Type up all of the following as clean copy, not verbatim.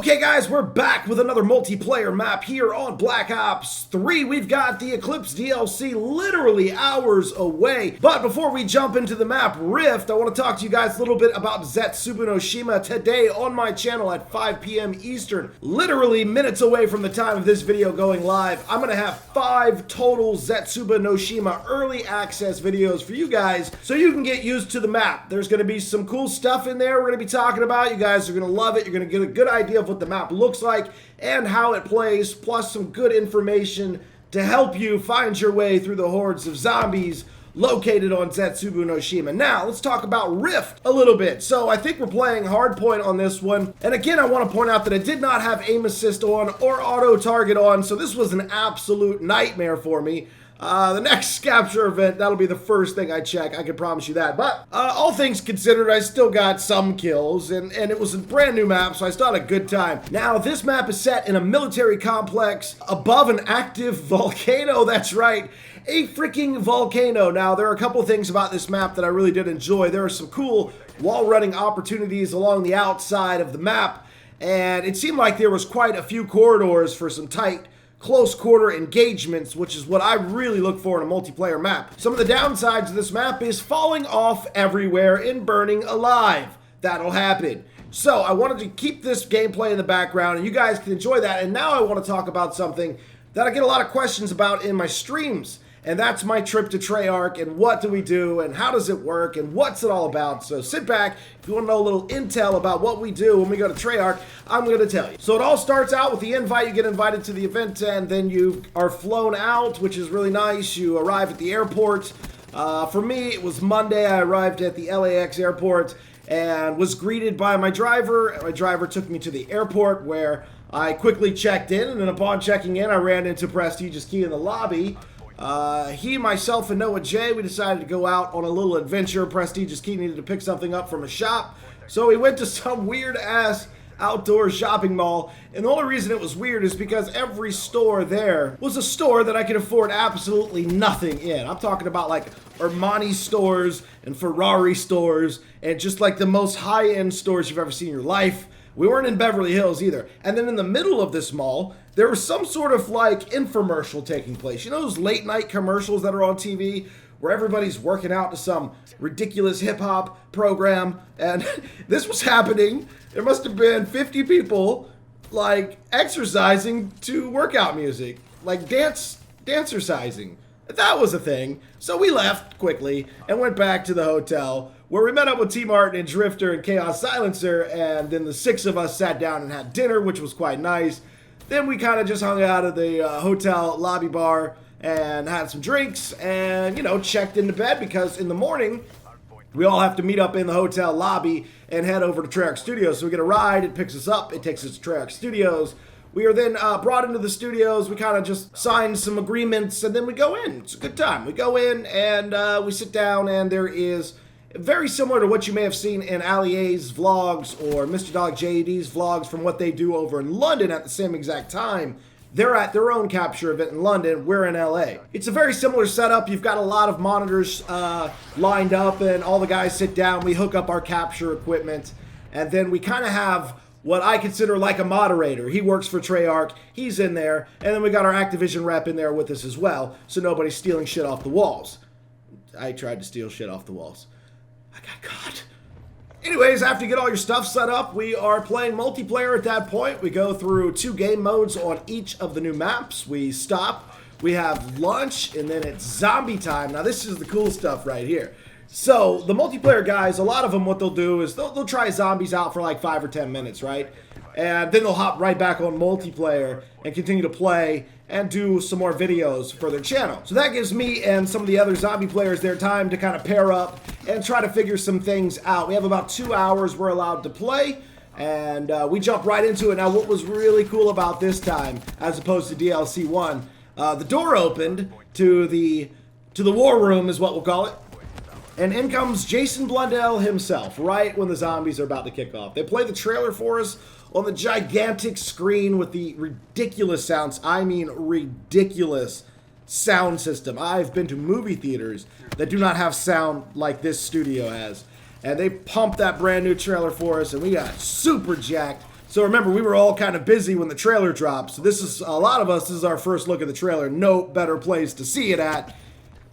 Okay guys, we're back with another multiplayer map here on Black Ops 3. We've got the Eclipse DLC literally hours away. But before we jump into the map Rift, I want to talk to you guys a little bit about Zetsubou No Shima today on my channel at 5 p.m. Eastern. Literally minutes away from the time of this video going live, I'm going to have 5 total Zetsubou No Shima early access videos for you guys so you can get used to the map. There's going to be some cool stuff in there we're going to be talking about. You guys are going to love it. You're going to get a good idea of what the map looks like and how it plays, plus some good information to help you find your way through the hordes of zombies located on Zetsubou No Shima. Now, let's talk about Rift a little bit. So, I think we're playing hardpoint on this one. And again, I want to point out that I did not have aim assist on or auto target on, so this was an absolute nightmare for me. The next capture event, that'll be the first thing I check, I can promise you that. But, all things considered, I still got some kills, and it was a brand new map, so I still had a good time. Now, this map is set in a military complex above an active volcano, that's right, a freaking volcano. Now, there are a couple of things about this map that I really did enjoy. There are some cool wall running opportunities along the outside of the map, and it seemed like there was quite a few corridors for some tight close quarter engagements, which is what I really look for in a multiplayer map. Some of the downsides of this map is falling off everywhere and burning alive. That'll happen. So I wanted to keep this gameplay in the background and you guys can enjoy that. And now I want to talk about something that I get a lot of questions about in my streams. And that's my trip to Treyarch and what do we do and how does it work and what's it all about. So sit back. If you want to know a little intel about what we do when we go to Treyarch, I'm going to tell you. So it all starts out with the invite. You get invited to the event and then you are flown out, which is really nice. You arrive at the airport. For me, it was Monday. I arrived at the LAX airport and was greeted by my driver. My driver took me to the airport where I quickly checked in, and then upon checking in, I ran into Prestigious Key in the lobby. He, myself, and Noah J, we decided to go out on a little adventure. Prestigious Key needed to pick something up from a shop, so we went to some weird-ass outdoor shopping mall, and the only reason it was weird is because every store there was a store that I could afford absolutely nothing in. I'm talking about like Armani stores and Ferrari stores and just like the most high-end stores you've ever seen in your life. We weren't in Beverly Hills either. And then in the middle of this mall, there was some sort of like infomercial taking place. You know those late night commercials that are on TV where everybody's working out to some ridiculous hip hop program? And this was happening. There must have been 50 people like exercising to workout music, like dancercising. That was a thing. So we left quickly and went back to the hotel where we met up with T Martin and Drifter and Chaos Silencer, and then the 6 of us sat down and had dinner, which was quite nice. Then we kind of just hung out at the hotel lobby bar and had some drinks and, you know, checked into bed because in the morning we all have to meet up in the hotel lobby and head over to Treyarch Studios. So we get a ride, it picks us up, it takes us to Treyarch Studios. We are then brought into the studios, we kind of just signed some agreements, and then we go in. It's a good time. We go in, and we sit down, and there is, very similar to what you may have seen in Ali A's vlogs or Mr. Dog JD's vlogs from what they do over in London at the same exact time. They're at their own capture event in London, we're in LA. It's a very similar setup. You've got a lot of monitors lined up, and all the guys sit down, we hook up our capture equipment, and then we kind of have what I consider like a moderator. He works for Treyarch, he's in there, and then we got our Activision rep in there with us as well, so nobody's stealing shit off the walls. I tried to steal shit off the walls. I got caught. Anyways, after you get all your stuff set up, we are playing multiplayer at that point. We go through 2 game modes on each of the new maps. We stop, we have lunch, and then it's zombie time. Now this is the cool stuff right here. So, the multiplayer guys, a lot of them, what they'll do is they'll try zombies out for like 5 or 10 minutes, right? And then they'll hop right back on multiplayer and continue to play and do some more videos for their channel. So that gives me and some of the other zombie players their time to kind of pair up and try to figure some things out. We have about 2 hours we're allowed to play, and we jump right into it. Now, what was really cool about this time, as opposed to DLC 1, the door opened to the war room is what we'll call it. And in comes Jason Blundell himself, right when the zombies are about to kick off. They play the trailer for us on the gigantic screen with the ridiculous sounds. I mean ridiculous sound system. I've been to movie theaters that do not have sound like this studio has. And they pumped that brand new trailer for us, and we got super jacked. So remember, we were all kind of busy when the trailer dropped. So this is, a lot of us, this is our first look at the trailer. No better place to see it at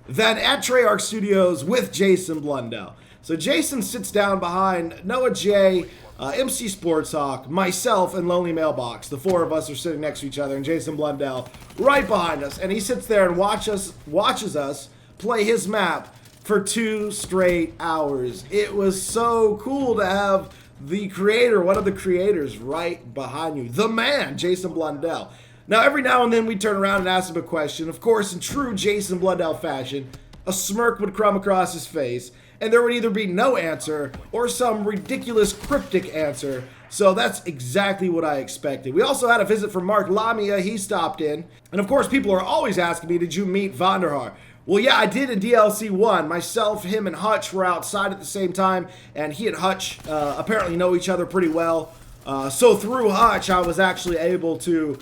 than at Treyarch Studios with Jason Blundell. So Jason sits down behind Noah J, MC Sportshawk, myself, and Lonely Mailbox. The four of us are sitting next to each other, and Jason Blundell right behind us. And he sits there and watches us play his map for 2 straight hours. It was so cool to have the creator, one of the creators, right behind you. The man, Jason Blundell. Now, every now and then we turn around and ask him a question. Of course, in true Jason Blundell fashion, a smirk would come across his face, and there would either be no answer or some ridiculous cryptic answer. So that's exactly what I expected. We also had a visit from Mark Lamia. He stopped in. And of course, people are always asking me, did you meet Vonderhaar? Well, yeah, I did in DLC 1. Myself, him, and Hutch were outside at the same time, and he and Hutch apparently know each other pretty well. So through Hutch, I was actually able to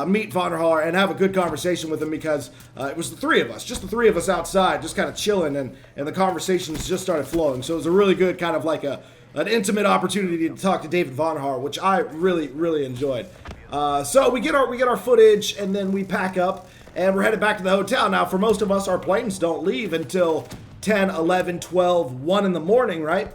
meet Vonderhaar and have a good conversation with him because it was the three of us, just the three of us outside, just kind of chilling, and the conversations just started flowing. So it was a really good kind of like an intimate opportunity to talk to David Vonderhaar, which I really, really enjoyed. So we get our footage, and then we pack up, and we're headed back to the hotel. Now, for most of us, our planes don't leave until 10, 11, 12, 1 in the morning, right?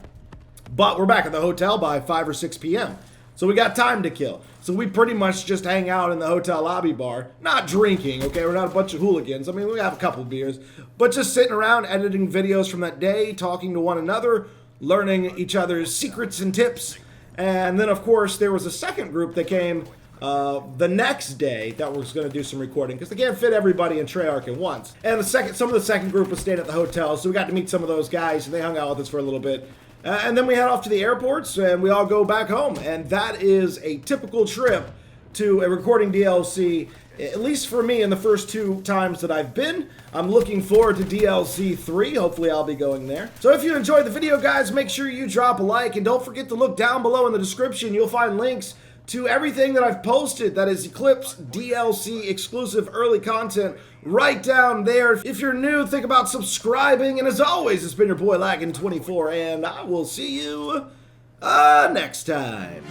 But we're back at the hotel by 5 or 6 p.m. So we got time to kill. So we pretty much just hang out in the hotel lobby bar, not drinking, okay? We're not a bunch of hooligans. I mean, we have a couple beers, but just sitting around editing videos from that day, talking to one another, learning each other's secrets and tips. And then, of course, there was a second group that came the next day that was going to do some recording because they can't fit everybody in Treyarch at once. And some of the second group was staying at the hotel, so we got to meet some of those guys, and they hung out with us for a little bit. And then we head off to the airports, and we all go back home. And that is a typical trip to a recording DLC, at least for me in the first 2 times that I've been. I'm looking forward to DLC 3. Hopefully I'll be going there. So if you enjoyed the video, guys, make sure you drop a like. And don't forget to look down below in the description. You'll find links to everything that I've posted that is Eclipse DLC exclusive early content right down there. If you're new, think about subscribing. And as always, it's been your boy Laggin24, and I will see you next time.